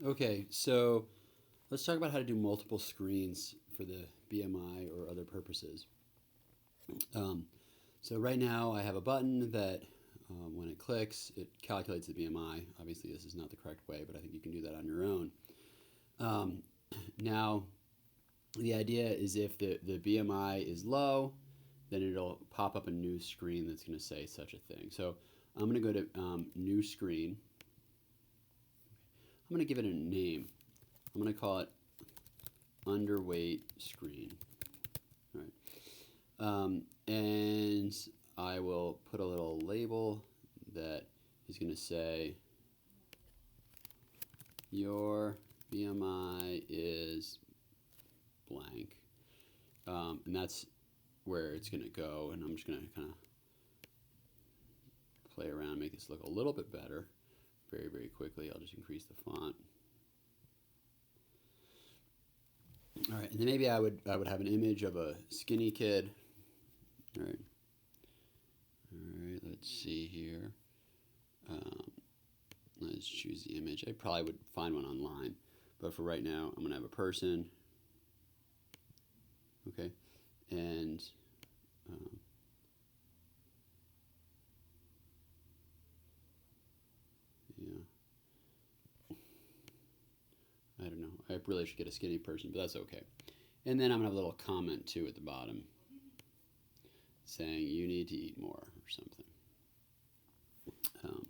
Okay, so let's talk about how to do multiple screens for the BMI or other purposes. Um, so right now I have a button that when it clicks, it calculates the BMI. Obviously, this is not the correct way, but I think you can do that on your own. Um, Now, the idea is if the BMI is low, then it'll pop up a new screen that's going to say such a thing. So I'm going to go to new screen. I'm going to give it a name. I'm going to call it underweight screen. All right. And I will put a little label that is going to say your BMI is blank. And that's where it's going to go. And I'm just going to kind of play around, make this look a little bit better very, very quickly. I'll just increase the font. All right, and then maybe I would have an image of a skinny kid. All right, let's see here. Um, let's choose the image. I probably would find one online, but for right now, I'm gonna have a person. Okay, and um, yeah, I don't know. I really should get a skinny person, but that's okay. And then I'm gonna have a little comment too at the bottom saying you need to eat more or something. Um,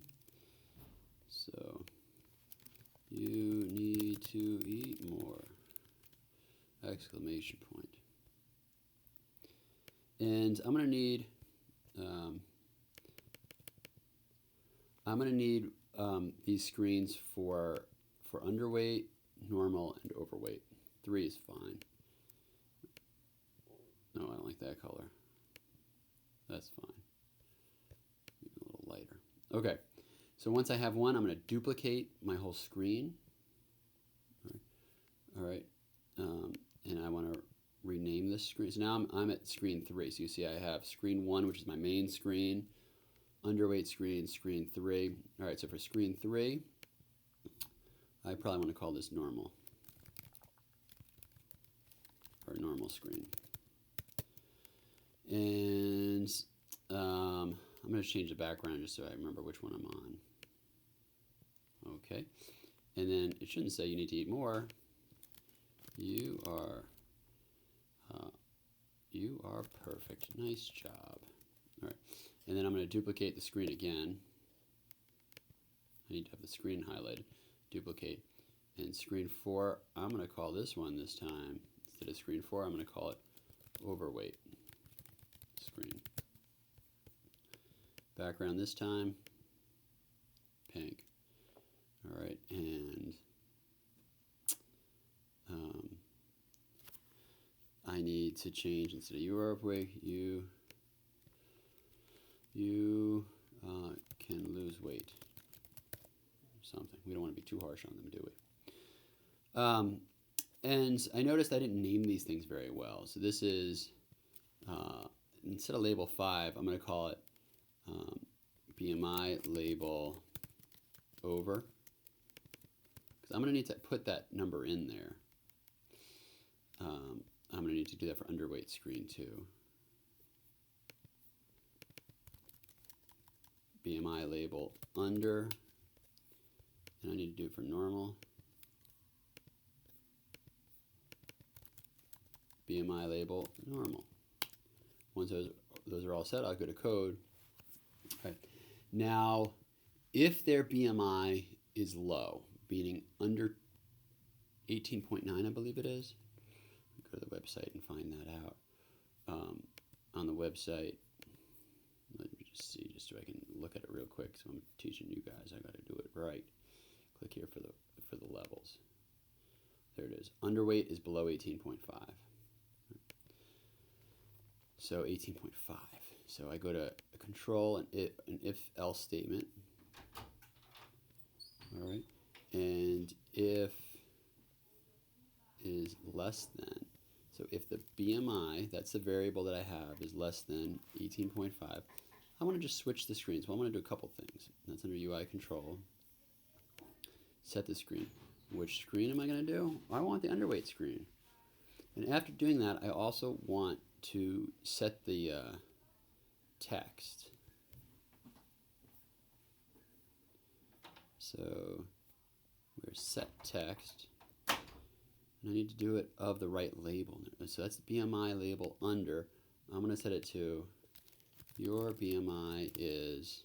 so you need to eat more! Exclamation point. And I'm gonna need um, these screens for underweight, normal, and overweight. 3 is fine. No, I don't like that color. That's fine. Maybe a little lighter. Okay, so once I have one, I'm going to duplicate my whole screen. All right, and I want to rename this screen. So now I'm at screen 3. So you see I have screen 1, which is my main screen, underweight screen, screen 3. All right, so for screen 3, I probably want to call this normal, or normal screen. And I'm going to change the background just so I remember which one I'm on. Okay, and then it shouldn't say you need to eat more. You are perfect. Nice job. All right, and then I'm going to duplicate the screen again. I need to have the screen highlighted. Duplicate. And screen 4, I'm going to call this one this time. Instead of screen 4, I'm going to call it overweight screen. Background this time, pink. All right, and I need to change, instead of you are overweight, you can lose weight. Something. We don't want to be too harsh on them, do we? And I noticed I didn't name these things very well. So this is, instead of label 5, I'm going to call it BMI label over. Because I'm going to need to put that number in there. I'm going to need to do that for underweight screen too. BMI label under, and I need to do it for normal. BMI label normal. Once those are all set, I'll go to code. All right. Now, if their BMI is low, meaning under 18.9, I believe it is, go to the website and find that out. On the website, let me just see, just so I can look at it real quick. So I'm teaching you guys, I got to do it right. Click here for the levels. There it is. Underweight is below 18.5. So 18.5. So I go to control and an if-else statement. All right. And if is less than. So if the BMI, that's the variable that I have, is less than 18.5, I want to just switch the screens. Well, I want to do a couple things. That's under UI control. Set the screen. Which screen am I going to do? I want the underweight screen. And after doing that, I also want to set the text. So we're set text. And I need to do it of the right label. So that's the BMI label under. I'm going to set it to your BMI is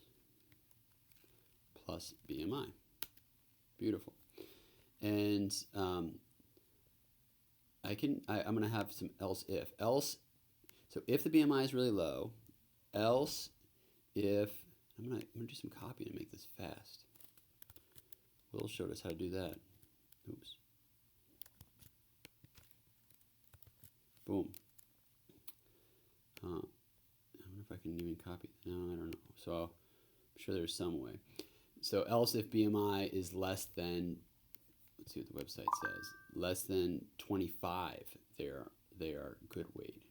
plus BMI. Beautiful. And I'm going to have some else if. So if the BMI is really low, else if, I'm going to do some copying to make this fast. Will showed us how to do that. Oops. Boom. I wonder if I can even copy. No, I don't know. So I'm sure there's some way. So else if BMI is less than, let's see what the website says, less than 25, they are good weight.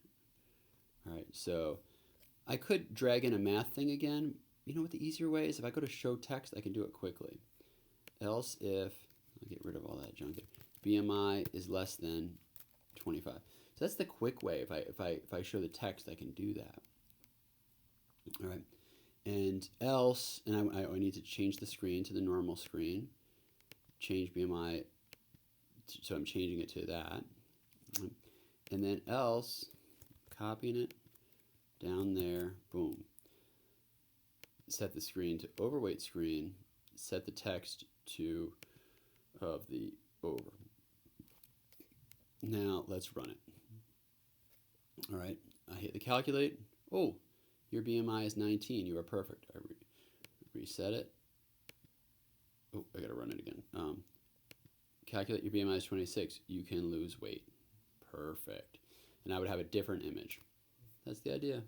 All right, so I could drag in a math thing again. You know what the easier way is? If I go to show text, I can do it quickly. Else if, I'll get rid of all that junk there, BMI is less than 25. So that's the quick way. If I show the text, I can do that. All right. And else, and I need to change the screen to the normal screen. Change BMI, so I'm changing it to that. And then else, copying it down there, boom. Set the screen to overweight screen, set the text to of the over. Now let's run it. All right, I hit the calculate. Oh, your BMI is 19. You are perfect. I reset it. Oh, I gotta run it again. Calculate your BMI is 26. You can lose weight. Perfect. And I would have a different image. That's the idea.